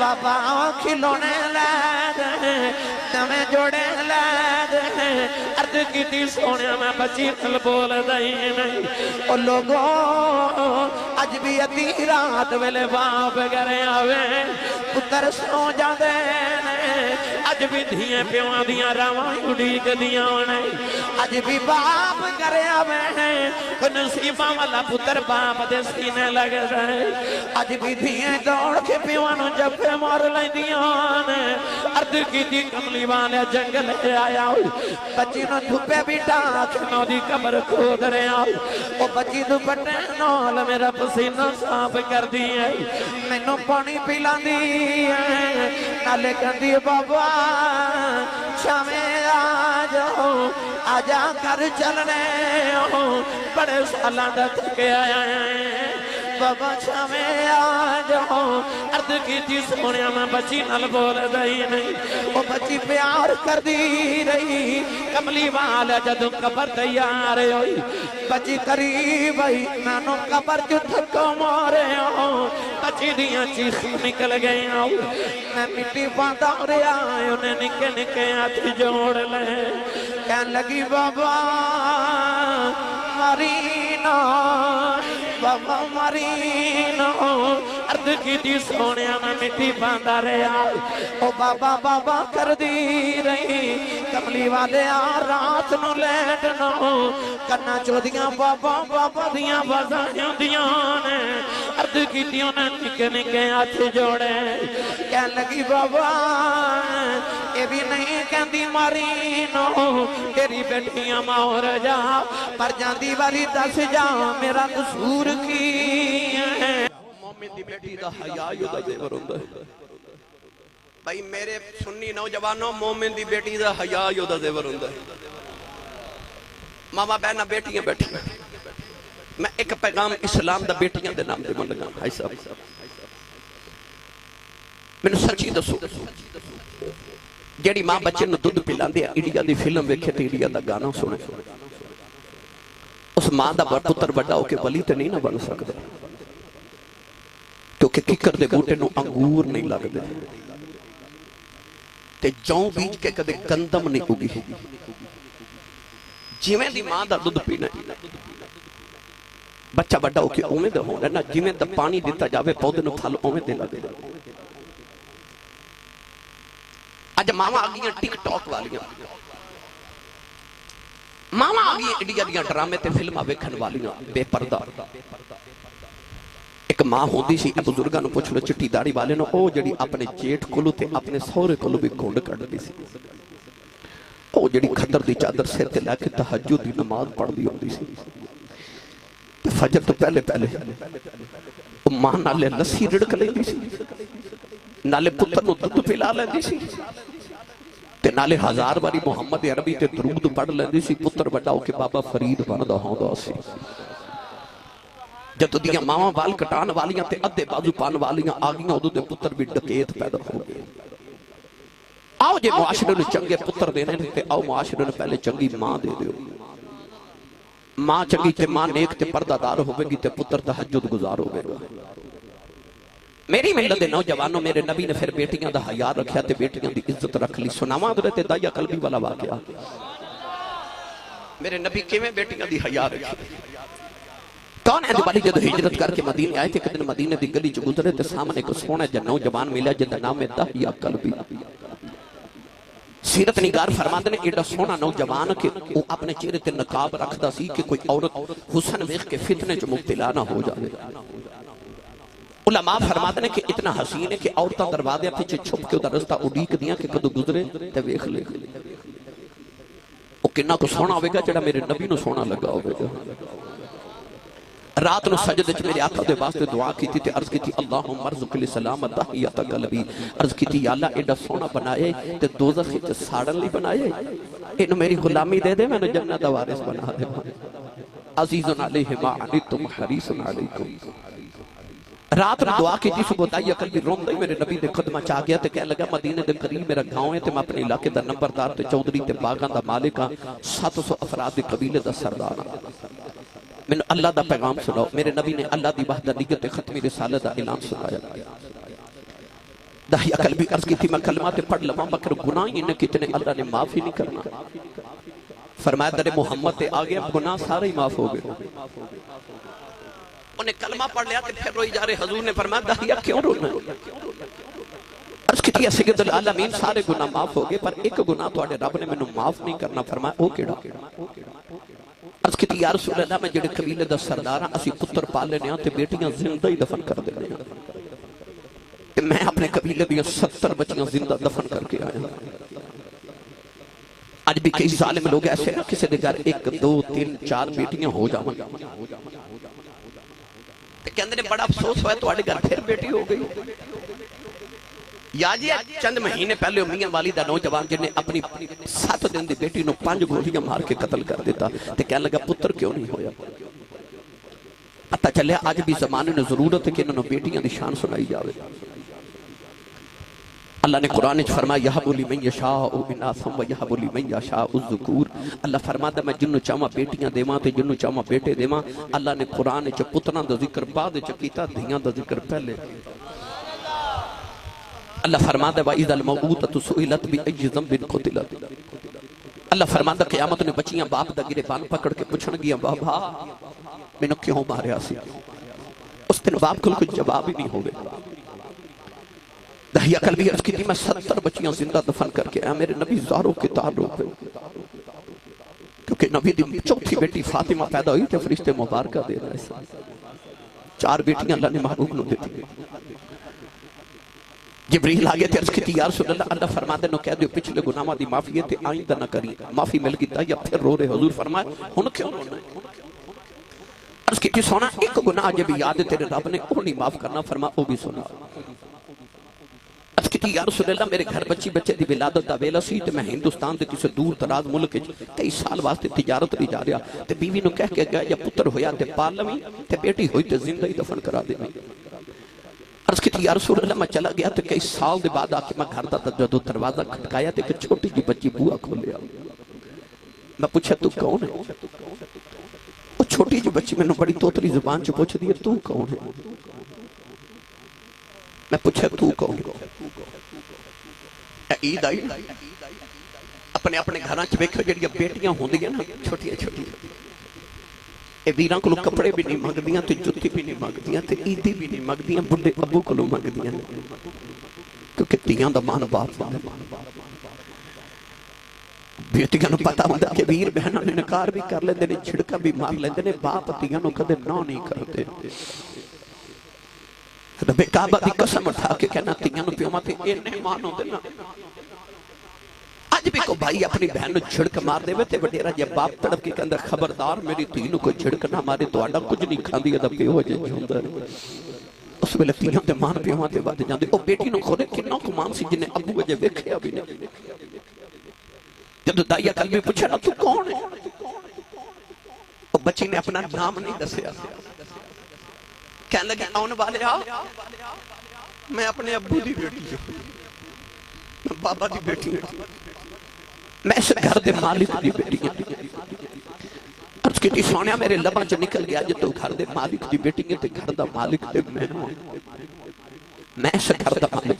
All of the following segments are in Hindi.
बाबा खिलौने लै दे नवे जोड़े लै दे अर्ज की सोने मैं बची नल बोल दई नहीं ओ लोगो अज भी अद्धी रात वेले बाप घरे आवे पुत्र सो जाते अज भी धियां प्यों दियां रावां उड़ीक दियां ने अज भी बाप घरे आवे नसीबा वाला पुत्र बाप दे सीने लग रहे अज भी धियां दौड़ के प्यों नूं जफे मार लैंदियां ने अर्ज कीती कमली वाले जंगल आया बच्ची नूं धुप्पे बिठा के ओदी कबर खोद रहा ओ बच्ची दुपट्टे नाल मेरा पसीना साफ करदी है मैनू पानी पिलांदी है नाले कहंदी बाबा छावे आ जाओ आजा घर चलने बड़े सालां दा थके आया है बाबा छावे आ जाओ अर्ज की सोने मैं बच्ची नल बोल दई नहीं वो बच्ची प्यार कर दी रही कमली वाल जदों कबर तैयार होई बच्ची करीब आई मैनू कबर च धक्का मारे बच्ची दियां चीखां निकल गई मैं मिट्टी पाता रहा उन्हें निके निके हाथ जोड़ ले कह लगी बाबा मारी ना बाबा मारी ना अर्ज की सोने मैं मिट्टी पाता रहा ओ बाबा बाबा कर दी रही कमली वाले आ रात नू लेटना कन्ना चोदियां बाबा बाबा दियां बाजां दियां ने अर्ज की निके निके हाथ जोड़े कह लगी बाबा ये भी नहीं कहती मारी नो तेरी बेटियां मोर जा पर जाती वाली दस जा मेरा कसूर की है मोमिन दी बेटी दा हया ओदा जेवर हुंदा है भाई मेरे सुन्नी नौजवानों मोमिन दी बेटी दा हया ओदा जेवर हुंदा है मामा बहना बेटियां बैठी मैं एक पैगाम इस्लाम दा बेटियां दे नाम दे लगा भाई साहब मैनू सच्ची दसो जेड़ी मां बच्चे नूं दुध पिलांदी इंडिया दी फिल्म वेखे ते इंडिया दा गाना सुने उस मां दा पुत्र बड़ा होके वली ते नहीं ना बन सकदा क्योंकि किकर दे बूटे नूं अंगूर नहीं लगदे ते जौ बीज के कदे गंदम नहीं उगी जिवें दी मां दा दुध पीना बच्चा बड़ा होके उवें दा होना ना जिवें दा पानी दिता जावे पौधे नूं फल उवें दे लगदे अज मावा आ गई टिकटॉक वालियां मावा आ गई इंडिया दियां ड्रामे ते फिल्मां वेखण वालियां बेपर्दा एक मां होंदी सी बुजुर्गां नूं पुछ लो चिट्टी दाढ़ी वाले नूं ओ जिहड़ी अपने जेठ कोलों ते अपने सहुरे कोलों भी घुंड कढदी सी ओ जिहड़ी खद्दर दी चादर सिर ते लै के तहज्जुद दी नमाज पढ़दी होंदी सी ते फजर तो पहले पहले ओ मां नाले लस्सी रिड़क लैंदी सी नाले पुत्र नूं दुध पिला लैंदी सी ते नाले हजार बारी मुहम्मद अरबी ते दरूद पढ़ लैंदी सी पुत्र बड़ा होके बाबा फरीद बनदा होंदा सी जद दियां मावां वाल कटान वालियां ते अद्धे बाजू पान वालियां आ गईयां उदों दे पुत्र भी डकैत पैदा हो गए आओ जे मुआशरे नूं चंगे पुत्र देने ने ते आओ मुआशरे नूं पहले चंगी मां दे दिओ मां चंगी ते मां नेक ते पर्दादार होवेगी ते पुत्र तहज्जुद गुजार होवेगा मेरी मिलत दे नौजवानों मेरे नबी ने फिर बेटियां दा हया रखा ते बेटियां दी इज्जत रख ली सुनावा हज़रत दाया कल्बी वाला वाकया मेरे नबी किवें बेटियां दी हया रखी कौन है दिवाली जब हिजरत करके मदीने आए थे एक दिन मदीने दी गली च गुजरे ते सामने एक सोहना जिहा नौजवान मिला जिंदा नाम है दाया कल्बी सीरत निगार फरमाते ने एडा सोहना नौजवान कि वो अपने चेहरे ते नकाब रखदा सी कि कोई औरत हुस्न वेख के फितने च मुब्तला ना हो जाए उलमा फरमाते ने कि इतना हसीन है कि औरतां दरवाजे पीछे छुप के उदा रास्ता उड़ीक दियां कि कदों गुजरे ते वेख ले वो किन्ना को सोहना होवेगा जेड़ा मेरे नबी नूं सोहना लगा होवेगा रात नूं सजदे च मेरे आका दे वास्ते दुआ कीती ते अर्ज कीती अल्लाहुम्मा अर्ज़ुक़नी सलामत तहियत क़ल्बी अर्ज कीती या अल्लाह एडा सोहना बनाए ते दोज़ख विच साड़न लई बनाए इन्हूं मेरी गुलामी दे दे मैनूं जन्नत दा वारिस बना दे अज़ीज़ुन अलैहि मा अनित्तुम हरीसुन अलैकुम रात नूं दुआ कीती सुबह दाई अकल भी रोंदा ही मेरे नबी दे कदमां च आ गया ते कह लगा मदीने दे करीब मेरा गांव है ते मैं अपने इलाके दा नंबरदार ते चौधरी ते बागां दा मालिक हां 700 अफराद दे कबीले दा सरदार हां मैनूं अल्लाह दा पैगाम सुनाओ मेरे नबी ने अल्लाह दी वहदानियत ते खत्मी रिसालत दा ऐलान सुनाया दाहिया कल भी अर्ज की थी मैं कलमा ते पढ़ लवा मगर गुनाह ही ने कितने अल्लाह ने माफ ही नहीं करना। फरमाया दरे मोहम्मद ते आ गया गुनाह सारे ही माफ हो गए। उन्हें कलमा पढ़ लिया तो फिर रोई जा रहे। हजूर ने फरमाया दाहिया क्यों रोना? अर्ज की सैयदुल आलमीन सारे गुनाह माफ हो गए पर एक गुनाह तुहाडे रब ने मैनू माफ नहीं करना। फरमाया ओ केड़ा? अर्ज की या रसूल अल्लाह मैं जेड़े कबीले दा सरदार हां असि पुत्र पाल लेने हां ते बेटियां जिंदा ही दफन कर देने हां ते मैं अपने कबीले दी 70 बच्चियां जिंदा दफन करके आया। आज भी कई जालिम लोग ऐसे हैं किसी के घर 1 2 3 4 बेटियां हो जावन ते कहंदे ने बड़ा अफसोस होया तुहाडे घर फिर बेटी हो गई। या जी चंद महीने पहले मियां वाली दा नौजवान जिन्हें अपनी 7 दिन की बेटी को 5 गोलियां मार के कतल कर दिता ते कहने लगा पुत्र क्यों नहीं होया। पता चलिया अज भी जमाने ने जरूरत है कि इन्होंने बेटियां की शान सुनाई जाए। अल्लाह ने कुरान में फरमाया यहबु लिमन यशाउ इनासम व यहबु लिमन यशाउ ज़ुकूर। अल्लाह फरमाता मैं जिन्हों चाहवा बेटियां देवां ते जिन्हों चाहवा बेटे देवां। अल्लाह ने कुरान च पुत्रां दा जिक्र बाद च कीता, धीआं दा जिक्र पहले। अल्लाह फरमाता व इज़ल मऊततु सुइलत बि अय्यि ज़ंबिन क़ुतिलत। अल्लाह फरमाता क़यामत ने बच्चियां बाप दा गिरबान पकड़ के पुछण गियां बाबा मैनू क्यों मारिया सी। उस दिन बाप कोल कोई जवाब ही नहीं होगा। दहिया कल भी अर्ज की थी मैं 70 बच्चियां जिंदा दफन करके आया। मेरे नबी ज़ारों के ताल्लुक है क्योंकि नबी दी चौथी बेटी फातिमा पैदा हुई तो फरिश्ते मुबारक दे रहे हैं। 4 बेटियां अल्लाह ने महबूब को दी थी। जिब्रील आ गए थे अर्ज की थी या रसूल अल्लाह अल्लाह फरमाते नो कह दियो पिछले गुनाहों दी माफी है ते आइंदा ना करी। माफी मिल गई या फिर रो रहे। हुजूर फरमाया हुन क्यों रोना है? अर्ज की थी सोना एक गुनाह जब याद है तेरे रब ने वो नहीं माफ करना। फरमा वो भी सुना। या रसूल अल्लाह मेरे घर बच्चे दी विलादत दा वेला सी ते मैं हिंदुस्तान दे किसी दूर दराज मुल्क कई साल वास्ते तिजारत नहीं जा रहा ते बीवी नु कह के गया या पुत्र होया ते पाल लवी ते बेटी होई ते जिंदा ही दफन करा देवी। अर्ज की या रसूल अल्लाह मैं चला गया ते कई साल दे बाद आके मैं घर दा जदों दरवाजा खटकाया ते एक छोटी जी बच्ची बूहा खोलिया। मैं पूछा तू कौन है? वो छोटी जी बच्ची मैनू बड़ी तोतली जुबान च पूछदी है तू कौन है? मैं पूछा तू कौन? ईद आई अपने अपने घर च वेखो जी बेटियां होंदियां ना छोटिया छोटिया वीरां को कपड़े भी नहीं मंगदियां ते जुत्ती भी नहीं मंगदियां ते ईदी भी नहीं मंगदियां बुढ़े अब्बू को मंगदियां क्योंकि तियां दा मान बाप दा। बेटियां नूं पता हुंदा कि वीर बहनां ने नकार भी कर लेंदे ने छिड़का भी मार लेंदे ने बाप तियां नूं कदे ना नहीं करते। रब्बे काबा दी कसम उठा के कहना तियां नूं पियों ते इन्ने मान होंदे ना। अज भी को भाई अपनी बहन नूं छिड़क मार देवे ते वडेरा जे बाप तड़प के कहंदा खबरदार मेरी धी नूं कोई छिड़क ना मारे तुहाडा कुछ नहीं खांदी दा पिओ अजे जिंदा। उस वेले तियां दे मान पिओं ते वध जांदे। ओ बेटी नूं खोले किन्ना को मान सी जिन्ने अब्बू अजे वेखिया भी नहीं। जदों दाइया कल भी पूछा ना तू कौन है? ओ बच्ची ने अपना नाम नहीं दसिया। कहने लगे आने वाले मैं अपने अब्बू की बेटी हूं बाबा की बेटी हूं मैं इस घर के मालिक की बेटी हूं। अर्ज की सोनिया मेरे लबां च निकल गया जो तू घर के मालिक की बेटी है तो घर का मालिक ते मैं इस घर का मालिक।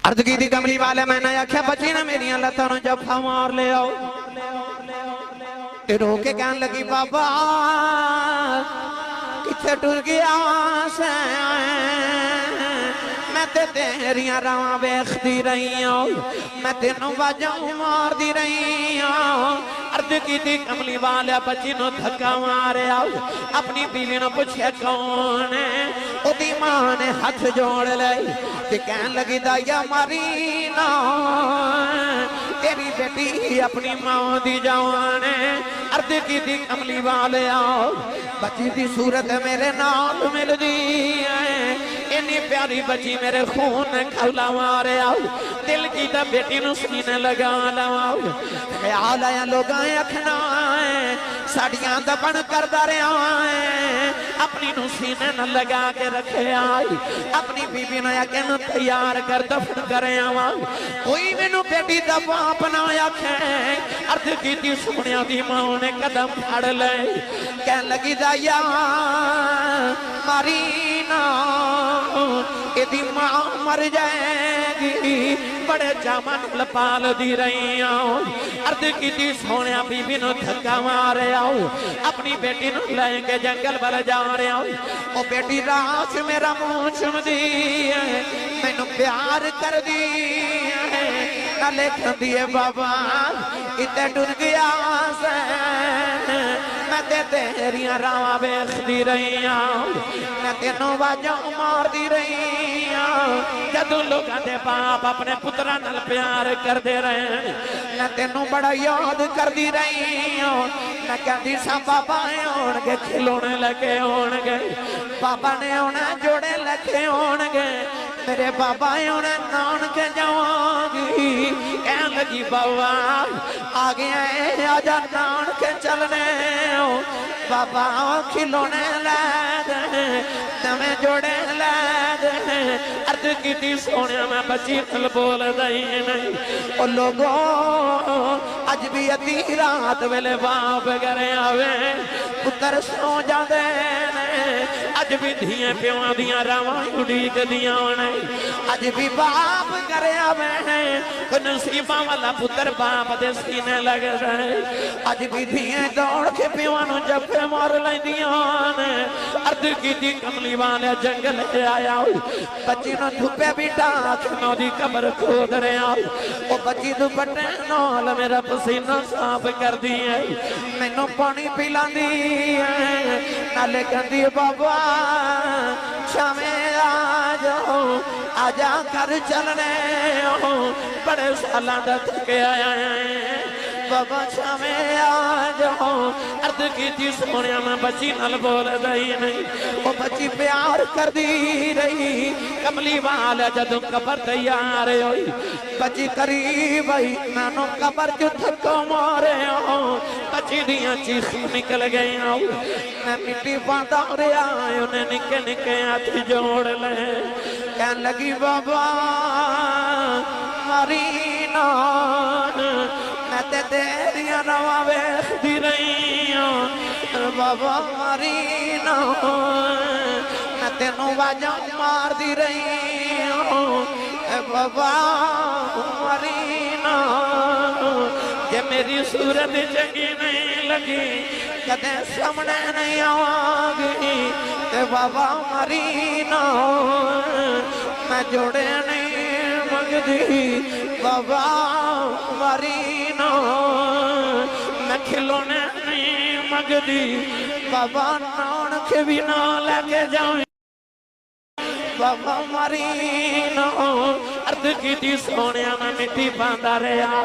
अर्ज की कमली वाले मैंने आख्या बच्ची ने मेरिया लत्तां नूं जफा मार ले आओ ते रो के कहन लगी बाबा किथे टुर गया से मैं ते तेरिया रावां वेखदी रही हूं मैं तेनों वाजां मारदी रही हूं। अर्ज की कमली वाले बच्ची नूं धक्का मारिया अपनी बीवी नूं पुछया कौन है? ओदी मां ने हाथ जोड़ लई ते कहन लगी दाइया मारी ना तेरी बेटी अपनी मां दी जान है। अर्ज की कमली वाले बच्ची दी सूरत मेरे नाल मिलदी है इन्नी प्यारी बच्ची मेरे खून ने खौला मारे दिल की तो बेटी नूं सीने लगा लवा। ख्याल आया लोगां आखना साड़ियां दबन करदा रहा है अपनी नूं सीने न लगा के रखे आई अपनी बीबी ने आके नूं तैयार कर दफन करे आवा कोई मैनू बेटी दा बाप ना आखे। अर्ज की सोनिया दी मां ने कदम फड़ ले कह लगी दाया मारी ना एदी मां मर जाएगी बड़े चावन लपाल दी रही अर्द की सोने बीबी नु धक्का मारे आओ अपनी बेटी नु लेके जंगल वाल जा रहे आओ ओ बेटी रात मेरा मुंह चुमदी मैनू प्यार कर दी नाले कहंदी है बाबा इते डुर गया से मैं तेरिया रावां वेखदी रही मैं तेनों वाजा मारदी रही जदों लोगों के बाप अपने पुत्रा नाल प्यार करते रहे मैं तेनों बड़ा याद करती रही मैं कहती सा बाबा आउणगे खिलौने लगे आउणगे बाबा ने आना जोड़े लगे आउणगे मेरे बाबा आना नानके जावांगी कह लगी बाबा आ गया है आजा नानके चलने बाबा खिलौने लै दे नवे जोड़े लै दे अर्द की सोने मैं बची नल बोल दई नहीं ओ लोगो अज भी अद्धी रात वेले बाप घरे आवे पुत्र सो जाते अज भी धियां प्यों दियां रावां उड़ीकदियां ने अज भी बाप घरे आवे नसीबा वाला पुत्र बाप दे सीने लग रहे अज भी धियां दौड़ के प्यों नु जफे मार लैंदियां ने अर्द की कमली वाले जंगल आया बच्ची नु धुपे भी डाक दी कबर खोद रहा ओ बच्ची दुपट्टे नाल मेरा पसीना साफ कर दी है मैनू पानी पिलांदी है नाले कहंदी बाबा छावे आ जाओ आजा घर चलने बड़े सालां दा थके आया है बाबा छावे आ जाओ अर्द की सोनिया मैं बच्ची नल बोल रही नहीं वो बच्ची प्यार कर दी रही कमली वाल जदों कबर तैयार होई बच्ची करीब आई मैनू कबर चो थको मारे बच्ची दियां चीखां निकल गई मैं मिट्टी पाता रहा उन्हें निके निके हाथ जोड़ ले कह लगी बाबा मारी ना मैं तेरिया रवा वेखदी रही बाबा मारी ना मैं तेनों वाजा मारदी रही बाबा मारी ना जे मेरी सूरत चंगी नहीं लगी कदे सामने नहीं आवांगी ते बाबा मारी ना मैं जोड़े नहीं मंगदी बाबा मारी ना मैं खिलौने नहीं मंगदी बाबा नानक भी ना लेके जाऊं बाबा मारी ना अर्द की सोने मैं मिट्टी पांदा रहा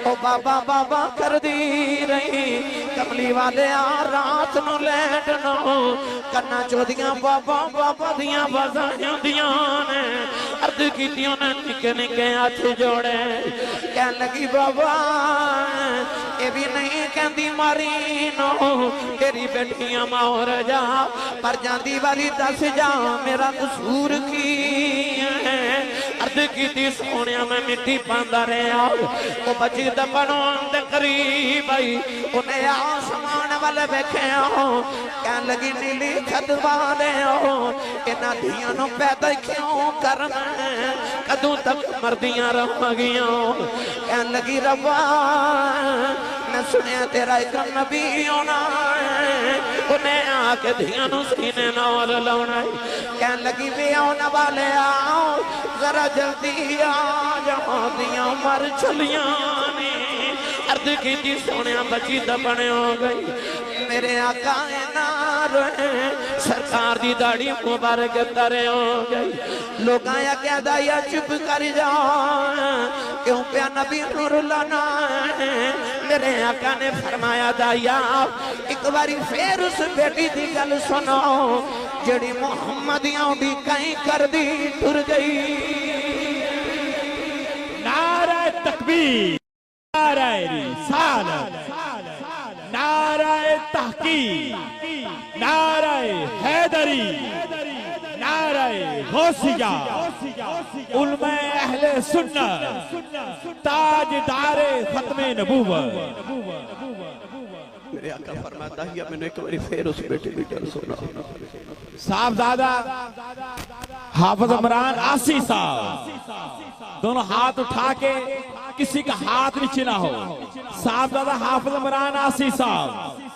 ओ बाबा बाबा कर दी रही कमली वाले आ रात नु लेटना कन्ना चोदियां बाबा बाबा दियां बाजां दियां ने अर्द कीतियां ने निके निके हाथ जोड़े कह लगी बाबा ये भी नहीं कहती मारी नो तेरी बेटियां मार जा पर जांदी वाली दस जा मेरा कसूर की अर्द की सोने मैं मिट्टी पांदा रहा वो बची दबनो करीब आई उन्हें आसमान वाले वेखे कह लगी नीली छत वाले इन्हां धियां नूं पैदा क्यों करना कदों तक मरदियां रहगियां कह लगी रब्बा मैं सुनिया तेरा एक नबी आना उन्हें आके धियां नूं सीने नाल लाउणा कह लगी वे आने वाले आओ जरा जल्दी आ जाओ दियां मर चलियां ने अर्द की सोने बची दबने हो गई मेरे आका ना रोए सरकार दी दाढ़ी मुबारक तरे हो गई लोग क्या दाया चुप कर जाओ क्यों प्या नबी रुलाना मेरे आका ने फरमाया दाया एक बारी फिर उस बेटी की गल सुनो जड़ी मुहम्मदियां दी कहीं कर दी टुर गई नारा तकबीर नारा रिसालत नारा तहकीक नारा हैदरी नारा गौसिया उलमा अहले सुन्नत ताजदार खत्मे नबूवत मेरे आका फरमाता है मैंने एक बार फिर उस बेटे की गल सुना। साहबजादा हाफिज इमरान आसी साहब दोनों हाथ उठा के, किसी का हाथ नीचे ना हो। साहबजादा हाफिज इमरान आसी साहब